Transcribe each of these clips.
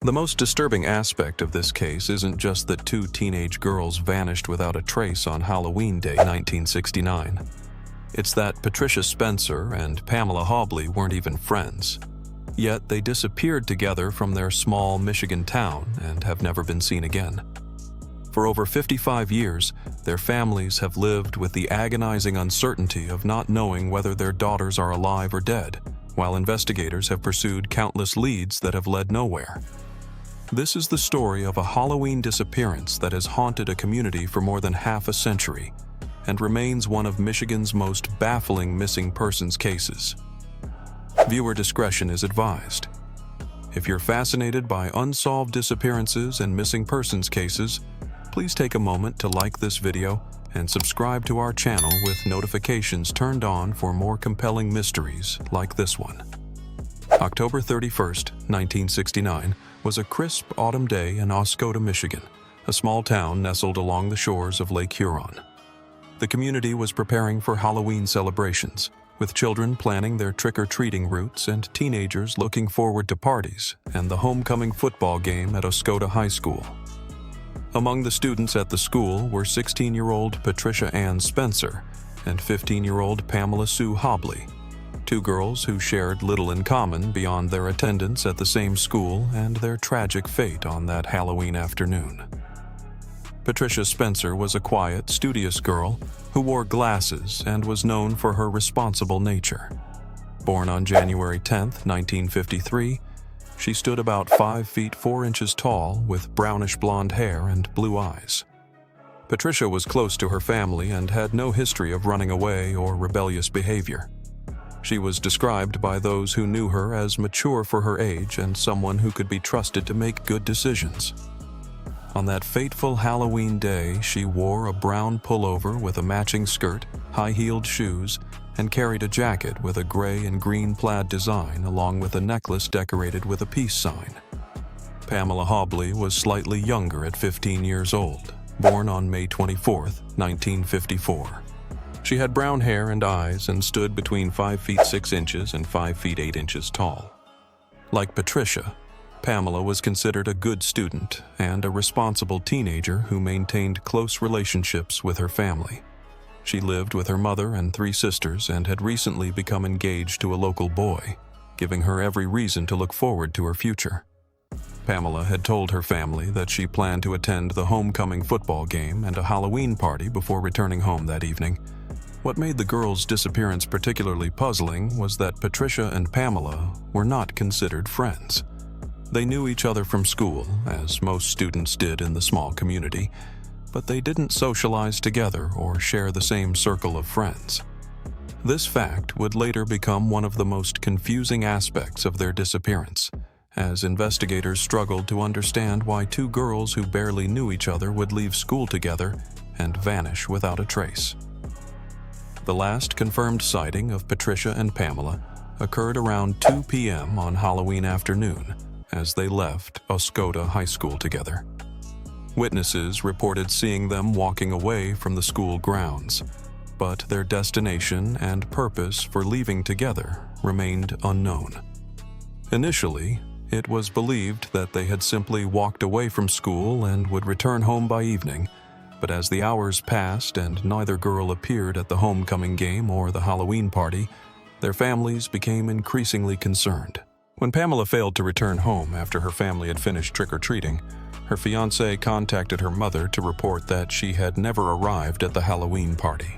The most disturbing aspect of this case isn't just that two teenage girls vanished without a trace on Halloween Day 1969. It's that Patricia Spencer and Pamela Hobley weren't even friends. Yet they disappeared together from their small Michigan town and have never been seen again. For over 55 years, their families have lived with the agonizing uncertainty of not knowing whether their daughters are alive or dead, while investigators have pursued countless leads that have led nowhere. This is the story of a Halloween disappearance that has haunted a community for more than half a century and remains one of Michigan's most baffling missing persons cases. Viewer discretion is advised. If you're fascinated by unsolved disappearances and missing persons cases, please take a moment to like this video and subscribe to our channel with notifications turned on for more compelling mysteries like this one. October 31st, 1969 was a crisp autumn day in Oscoda, Michigan, a small town nestled along the shores of Lake Huron. The community was preparing for Halloween celebrations, with children planning their trick-or-treating routes and teenagers looking forward to parties and the homecoming football game at Oscoda High School. Among the students at the school were 16-year-old Patricia Ann Spencer and 15-year-old Pamela Sue Hobley, two girls who shared little in common beyond their attendance at the same school and their tragic fate on that Halloween afternoon. Patricia Spencer was a quiet, studious girl who wore glasses and was known for her responsible nature. Born on January 10, 1953, she stood about 5 feet 4 inches tall with brownish blonde hair and blue eyes. Patricia was close to her family and had no history of running away or rebellious behavior. She was described by those who knew her as mature for her age and someone who could be trusted to make good decisions. On that fateful Halloween day, she wore a brown pullover with a matching skirt, high-heeled shoes, and carried a jacket with a gray and green plaid design along with a necklace decorated with a peace sign. Pamela Hobley was slightly younger at 15 years old, born on May 24, 1954. She had brown hair and eyes and stood between 5 feet 6 inches and 5 feet 8 inches tall. Like Patricia, Pamela was considered a good student and a responsible teenager who maintained close relationships with her family. She lived with her mother and 3 sisters and had recently become engaged to a local boy, giving her every reason to look forward to her future. Pamela had told her family that she planned to attend the homecoming football game and a Halloween party before returning home that evening. What made the girls' disappearance particularly puzzling was that Patricia and Pamela were not considered friends. They knew each other from school, as most students did in the small community, but they didn't socialize together or share the same circle of friends. This fact would later become one of the most confusing aspects of their disappearance, as investigators struggled to understand why two girls who barely knew each other would leave school together and vanish without a trace. The last confirmed sighting of Patricia and Pamela occurred around 2 p.m. on Halloween afternoon as they left Oscoda High School together. Witnesses reported seeing them walking away from the school grounds, but their destination and purpose for leaving together remained unknown. Initially, it was believed that they had simply walked away from school and would return home by evening, but as the hours passed and neither girl appeared at the homecoming game or the Halloween party, their families became increasingly concerned. When Pamela failed to return home after her family had finished trick-or-treating, her fiancé contacted her mother to report that she had never arrived at the Halloween party.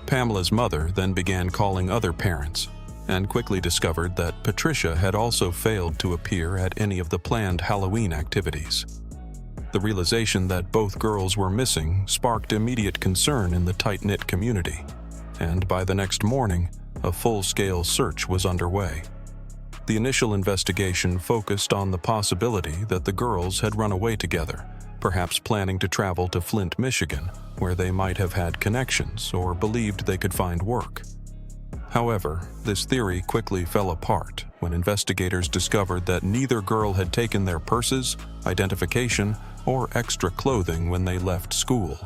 Pamela's mother then began calling other parents and quickly discovered that Patricia had also failed to appear at any of the planned Halloween activities. The realization that both girls were missing sparked immediate concern in the tight-knit community, and by the next morning, a full-scale search was underway. The initial investigation focused on the possibility that the girls had run away together, perhaps planning to travel to Flint, Michigan, where they might have had connections or believed they could find work. However, this theory quickly fell apart when investigators discovered that neither girl had taken their purses, identification, or extra clothing when they left school.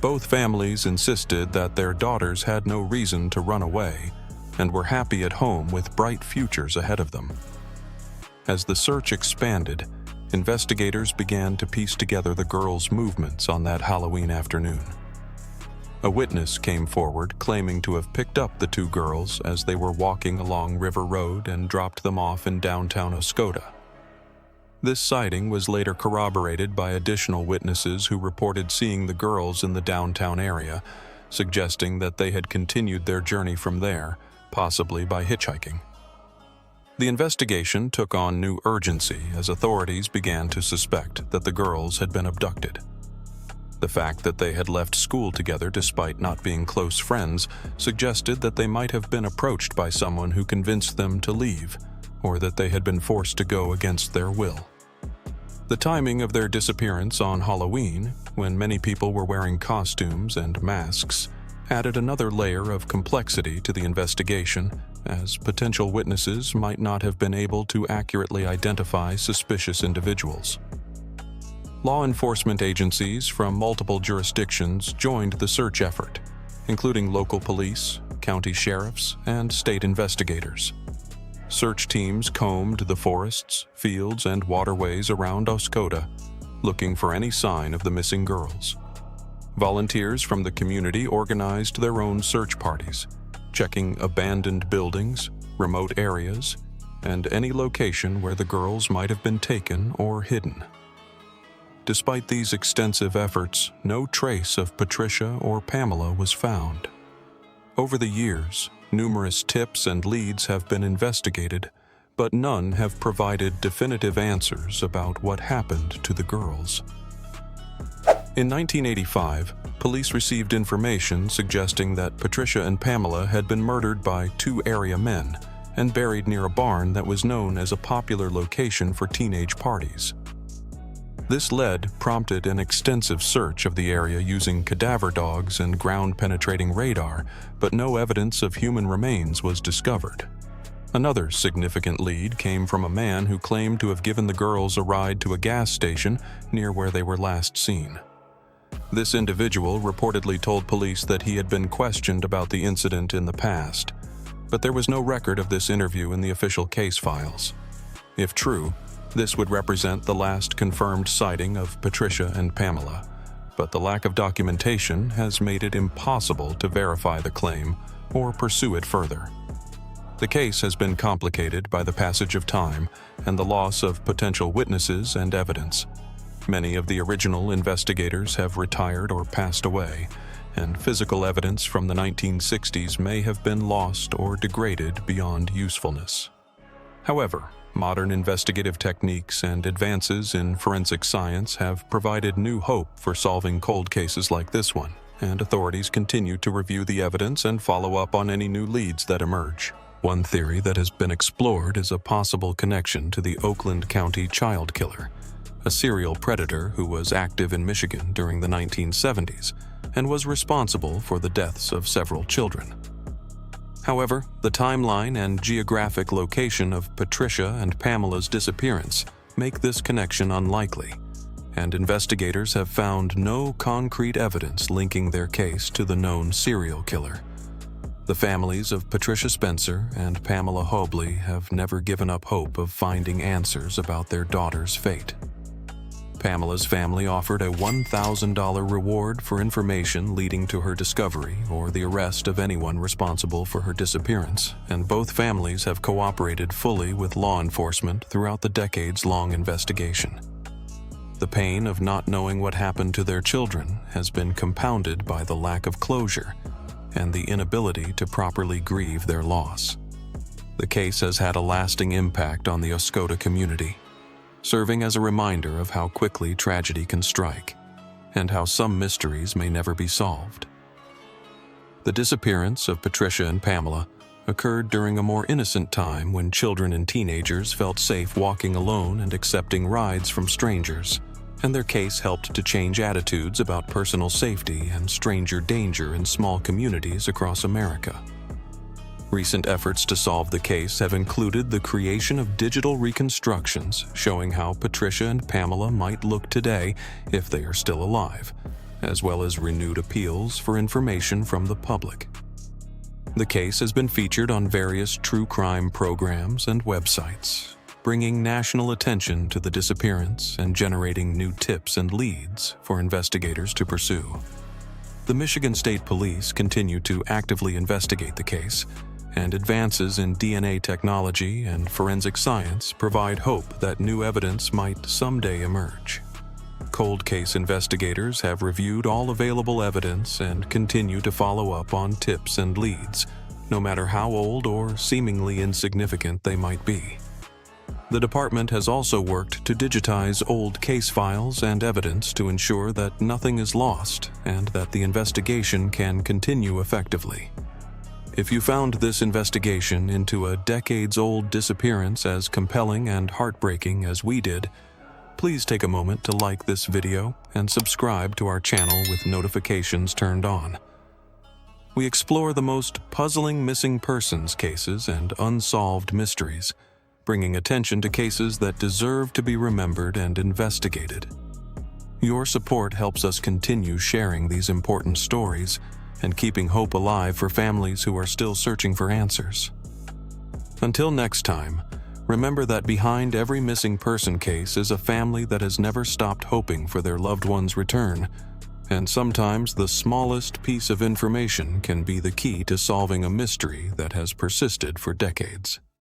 Both families insisted that their daughters had no reason to run away and were happy at home with bright futures ahead of them. As the search expanded, investigators began to piece together the girls' movements on that Halloween afternoon. A witness came forward claiming to have picked up the two girls as they were walking along River Road and dropped them off in downtown Oscoda. This sighting was later corroborated by additional witnesses who reported seeing the girls in the downtown area, suggesting that they had continued their journey from there, possibly by hitchhiking. The investigation took on new urgency as authorities began to suspect that the girls had been abducted. The fact that they had left school together despite not being close friends suggested that they might have been approached by someone who convinced them to leave, or that they had been forced to go against their will. The timing of their disappearance on Halloween, when many people were wearing costumes and masks, added another layer of complexity to the investigation, as potential witnesses might not have been able to accurately identify suspicious individuals. Law enforcement agencies from multiple jurisdictions joined the search effort, including local police, county sheriffs, and state investigators. Search teams combed the forests, fields, and waterways around Oscoda, looking for any sign of the missing girls. Volunteers from the community organized their own search parties, checking abandoned buildings, remote areas, and any location where the girls might have been taken or hidden. Despite these extensive efforts, no trace of Patricia or Pamela was found. Over the years, numerous tips and leads have been investigated, but none have provided definitive answers about what happened to the girls. In 1985, police received information suggesting that Patricia and Pamela had been murdered by two area men and buried near a barn that was known as a popular location for teenage parties. This lead prompted an extensive search of the area using cadaver dogs and ground-penetrating radar, but no evidence of human remains was discovered. Another significant lead came from a man who claimed to have given the girls a ride to a gas station near where they were last seen. This individual reportedly told police that he had been questioned about the incident in the past, but there was no record of this interview in the official case files. If true, this would represent the last confirmed sighting of Patricia and Pamela, but the lack of documentation has made it impossible to verify the claim or pursue it further. The case has been complicated by the passage of time and the loss of potential witnesses and evidence. Many of the original investigators have retired or passed away, and physical evidence from the 1960s may have been lost or degraded beyond usefulness. However, modern investigative techniques and advances in forensic science have provided new hope for solving cold cases like this one, and authorities continue to review the evidence and follow up on any new leads that emerge. One theory that has been explored is a possible connection to the Oakland County child killer, a serial predator who was active in Michigan during the 1970s and was responsible for the deaths of several children. However, the timeline and geographic location of Patricia and Pamela's disappearance make this connection unlikely, and investigators have found no concrete evidence linking their case to the known serial killer. The families of Patricia Spencer and Pamela Hobley have never given up hope of finding answers about their daughter's fate. Pamela's family offered a $1,000 reward for information leading to her discovery or the arrest of anyone responsible for her disappearance, and both families have cooperated fully with law enforcement throughout the decades-long investigation. The pain of not knowing what happened to their children has been compounded by the lack of closure and the inability to properly grieve their loss. The case has had a lasting impact on the Oscoda community, serving as a reminder of how quickly tragedy can strike and how some mysteries may never be solved. The disappearance of Patricia and Pamela occurred during a more innocent time when children and teenagers felt safe walking alone and accepting rides from strangers, and their case helped to change attitudes about personal safety and stranger danger in small communities across America. Recent efforts to solve the case have included the creation of digital reconstructions showing how Patricia and Pamela might look today if they are still alive, as well as renewed appeals for information from the public. The case has been featured on various true crime programs and websites, bringing national attention to the disappearance and generating new tips and leads for investigators to pursue. The Michigan State Police continue to actively investigate the case, and advances in DNA technology and forensic science provide hope that new evidence might someday emerge. Cold case investigators have reviewed all available evidence and continue to follow up on tips and leads, no matter how old or seemingly insignificant they might be. The department has also worked to digitize old case files and evidence to ensure that nothing is lost and that the investigation can continue effectively. If you found this investigation into a decades-old disappearance as compelling and heartbreaking as we did, please take a moment to like this video and subscribe to our channel with notifications turned on. We explore the most puzzling missing persons cases and unsolved mysteries, bringing attention to cases that deserve to be remembered and investigated. Your support helps us continue sharing these important stories and keeping hope alive for families who are still searching for answers. Until next time, remember that behind every missing person case is a family that has never stopped hoping for their loved one's return, and sometimes the smallest piece of information can be the key to solving a mystery that has persisted for decades.